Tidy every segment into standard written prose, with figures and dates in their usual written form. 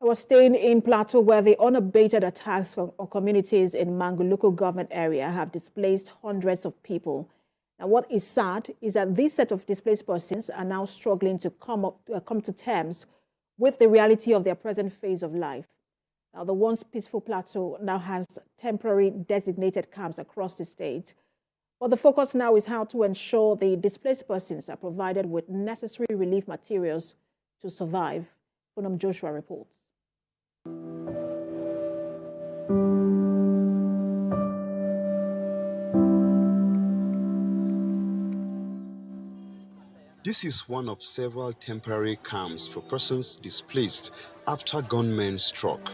I was staying in Plateau, where the unabated attacks on communities in Mangu local government area have displaced hundreds of people. Now, what is sad is that this set of displaced persons are now struggling to come to terms with the reality of their present phase of life. Now, the once peaceful Plateau now has temporary designated camps across the state. But the focus now is how to ensure the displaced persons are provided with necessary relief materials to survive. Funam Joshua reports. This is one of several temporary camps for persons displaced after gunmen struck.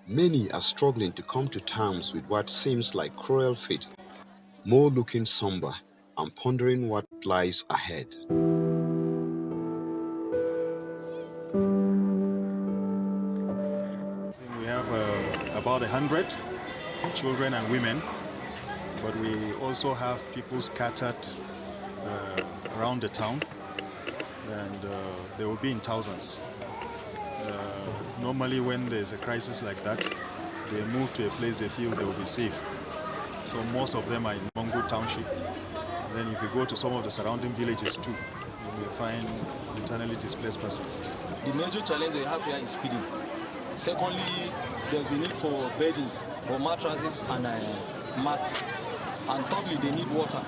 Many are struggling to come to terms with what seems like cruel fate, more looking somber and pondering what lies ahead. We have about 100 children and women, but we also have people scattered around the town, and they will be in thousands. Normally when there's a crisis like that, they move to a place they feel they will be safe. So most of them are in Mangu township. And then if you go to some of the surrounding villages too, you will find internally displaced persons. The major challenge they have here is feeding. Secondly, there's a need for beddings, for mattresses and mats. And thirdly, they need water.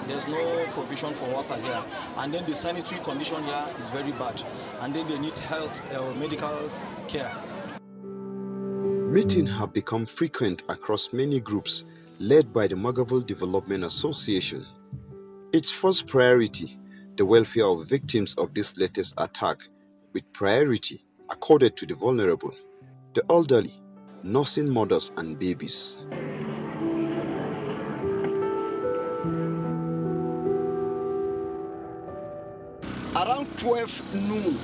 There's no provision for water here. And then the sanitary condition here is very bad. And then they need health or medical care. Meetings have become frequent across many groups led by the Magaville Development Association. Its first priority, the welfare of victims of this latest attack, with priority accorded to the vulnerable, the elderly, nursing mothers and babies. Around 12 noon,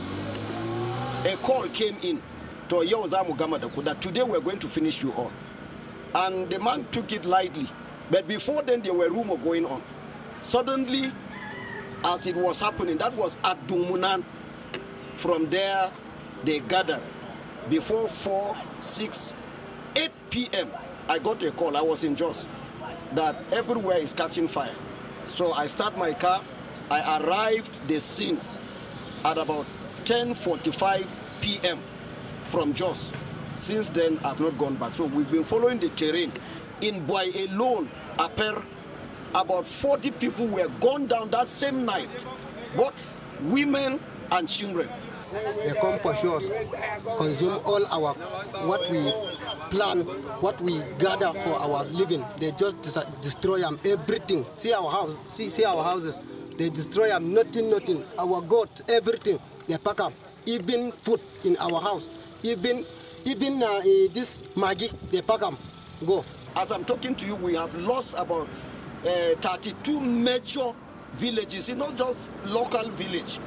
a call came in to Yozamu Gamadaku that today we're going to finish you all. And the man took it lightly. But before then, there were rumors going on. Suddenly, as it was happening, that was at Dumunan. From there, they gathered. Before 4, 6, 8 p.m., I got a call. I was in Jos, that everywhere is catching fire. So I start my car. I arrived the scene at about 10:45 p.m. from Jos. Since then, I've not gone back. So we've been following the terrain. In Boy alone, about 40 people were gone down that same night, both women and children. They come pursue us, consume all our, what we plan, what we gather for our living. They just destroy them, everything. See our house, see our houses. They destroy them, nothing. Our goat, everything. They pack up, even food in our house. Even this Maggi, they pack them, go. As I'm talking to you, we have lost about 32 major villages. It's not just local village.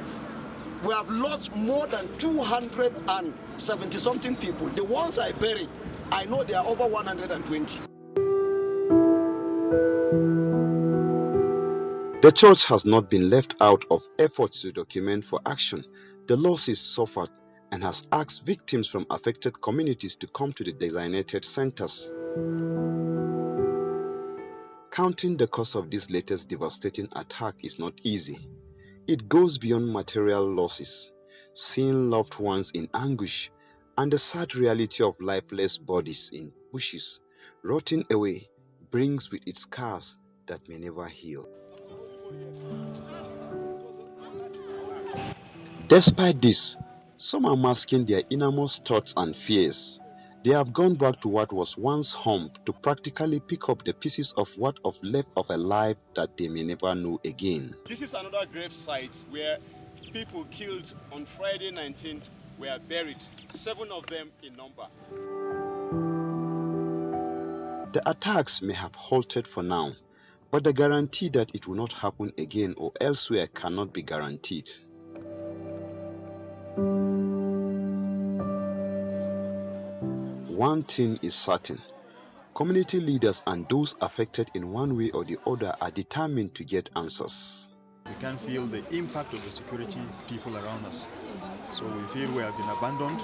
We have lost more than 270-something people. The ones I buried, I know they are over 120. The church has not been left out of efforts to document for action the losses suffered and has asked victims from affected communities to come to the designated centers. Counting the cost of this latest devastating attack is not easy. It goes beyond material losses, seeing loved ones in anguish, and the sad reality of lifeless bodies in bushes, rotting away, brings with it scars that may never heal. Despite this, some are masking their innermost thoughts and fears. They have gone back to what was once home to practically pick up the pieces of what was left of a life that they may never know again. This is another grave site where people killed on Friday 19th were buried, 7 of them in number. The attacks may have halted for now, but the guarantee that it will not happen again or elsewhere cannot be guaranteed. One thing is certain: community leaders and those affected in one way or the other are determined to get answers. We can feel the impact of the security people around us. So we feel we have been abandoned,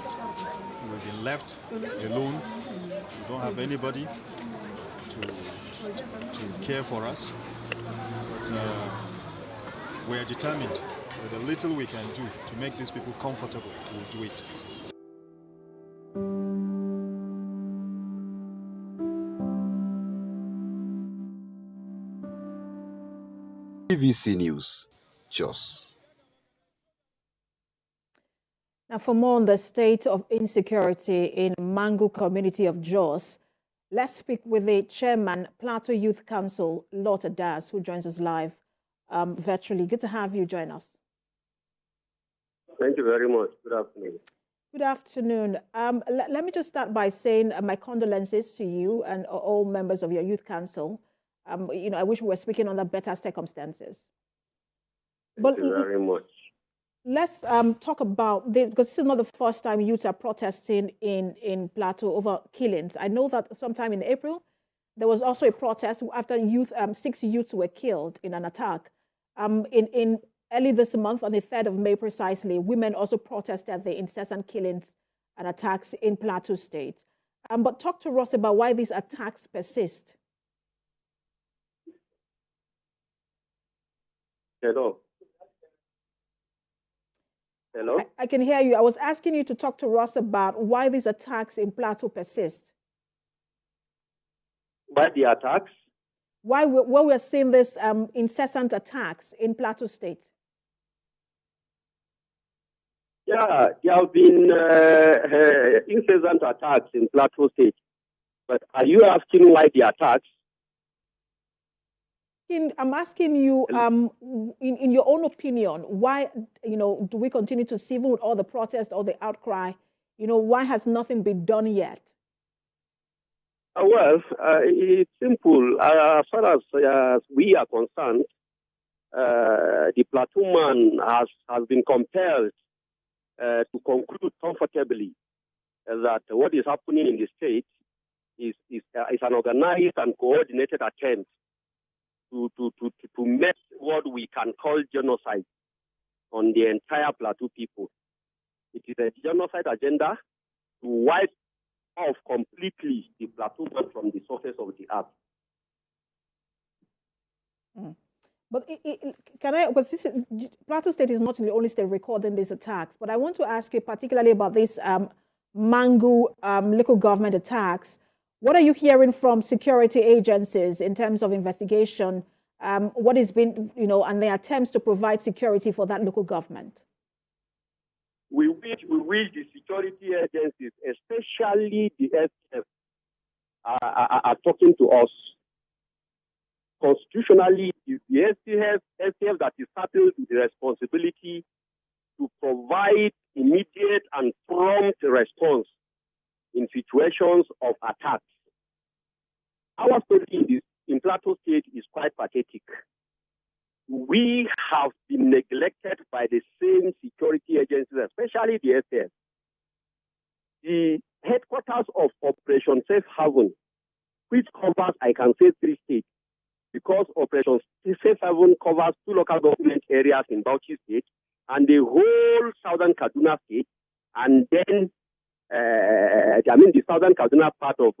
we've been left alone. We don't have anybody to care for us. But we're determined. With the little we can do to make these people comfortable, we'll do it. TVC News, Jos. Now, for more on the state of insecurity in Mangu community of Jos, let's speak with the chairman, Plateau Youth Council, Lotte Das, who joins us live virtually. Good to have you join us. Thank you very much. Good afternoon. Good afternoon. Let me just start by saying my condolences to you and all members of your youth council. I wish we were speaking under better circumstances. Thank you very much. Let's talk about this, because this is not the first time youths are protesting in Plateau over killings. I know that sometime in April, there was also a protest after 6 youths were killed in an attack. In early this month, on the 3rd of May precisely, women also protested the incessant killings and attacks in Plateau State. But talk to us about why these attacks persist. Hello. Hello? I can hear you. I was asking you to talk to us about why these attacks in Plateau persist. By the attacks? Why we're seeing this incessant attacks in Plateau State? Yeah, there have been incessant attacks in Plateau State. But are you asking why the attacks? I'm asking you, in your own opinion, why, do we continue to see, even with all the protests, all the outcry, why has nothing been done yet? Well, it's simple. As far as we are concerned, the Plateau man has been compelled to conclude comfortably that what is happening in the state is an organized and coordinated attempt to make what we can call genocide on the entire Plateau people. It is a genocide agenda to wipe off completely the Plateau man from the surface of the earth. But because Plateau State is not the only state recording these attacks, but I want to ask you particularly about this Mangu local government attacks. What are you hearing from security agencies in terms of investigation? What has been, and their attempts to provide security for that local government? We wish the security agencies, especially the STF, are talking to us. Constitutionally, it's the STF that is saddled with the responsibility to provide immediate and prompt response in situations of attacks. Our story in Plateau State is quite pathetic. We have been neglected by the same security agencies, especially the STF. The headquarters of Operation Safe Haven, which covers, I can say, 3 states, because Operation Safe Haven covers 2 local government areas in Bauchi State and the whole southern Kaduna State, and then the southern Kaduna part of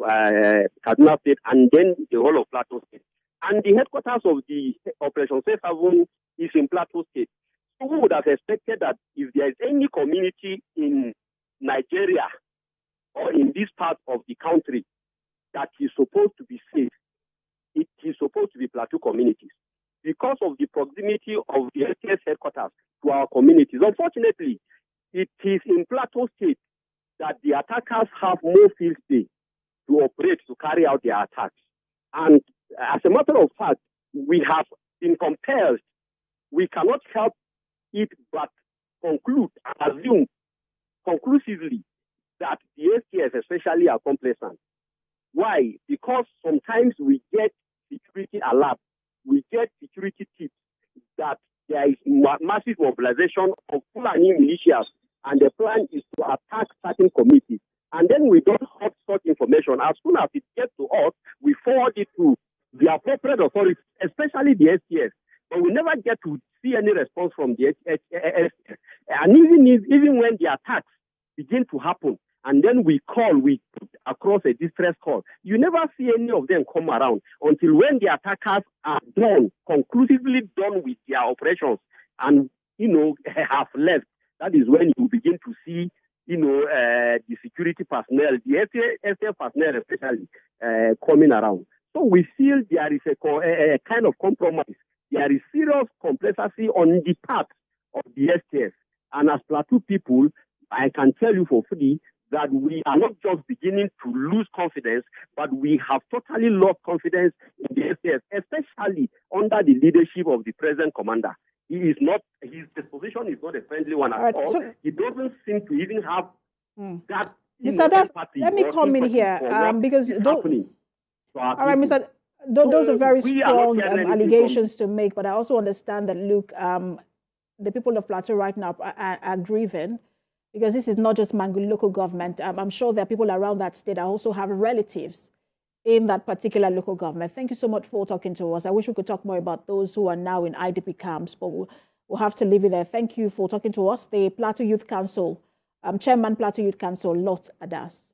Kaduna State, and then the whole of Plateau State. And the headquarters of the Operation Safe Haven is in Plateau State. So we would have expected that if there is any community in Nigeria or in this part of the country that is supposed to be safe, it is supposed to be Plateau communities. Because of the proximity of the STS headquarters to our communities. Unfortunately, it is in Plateau State that the attackers have more field day to operate, to carry out their attacks. And as a matter of fact, we have been compelled, we cannot help it but conclude and assume conclusively that the STS especially are complacent. Why? Because sometimes we get security alerts, we get security tips that there is massive mobilization of Fulani militias, and the plan is to attack certain communities. And then we don't have such information. As soon as it gets to us, we forward it to the appropriate authorities, especially the STS. But we never get to see any response from the STS. And even when the attacks begin to happen, and then we put across a distress call. You never see any of them come around until when the attackers are conclusively done with their operations and, have left. That is when you begin to see, the security personnel, the STF personnel especially, coming around. So we feel there is a kind of compromise. There is serious complacency on the part of the STF. And as Plateau people, I can tell you for free that we are not just beginning to lose confidence, but we have totally lost confidence in the STF, especially under the leadership of the present commander. His disposition is not a friendly one at all. So he doesn't seem to even have that. Mr. Das, let me come in here because all right, Mr. Those are very strong allegations to make, but I also understand that, look, the people of Plateau right now are grieving because this is not just Mangu local government. I'm sure there are people around that state that also have relatives in that particular local government. Thank you so much for talking to us. I wish we could talk more about those who are now in IDP camps, but we'll have to leave it there. Thank you for talking to us. The Plateau Youth Council, Chairman Plateau Youth Council, Lot Adas.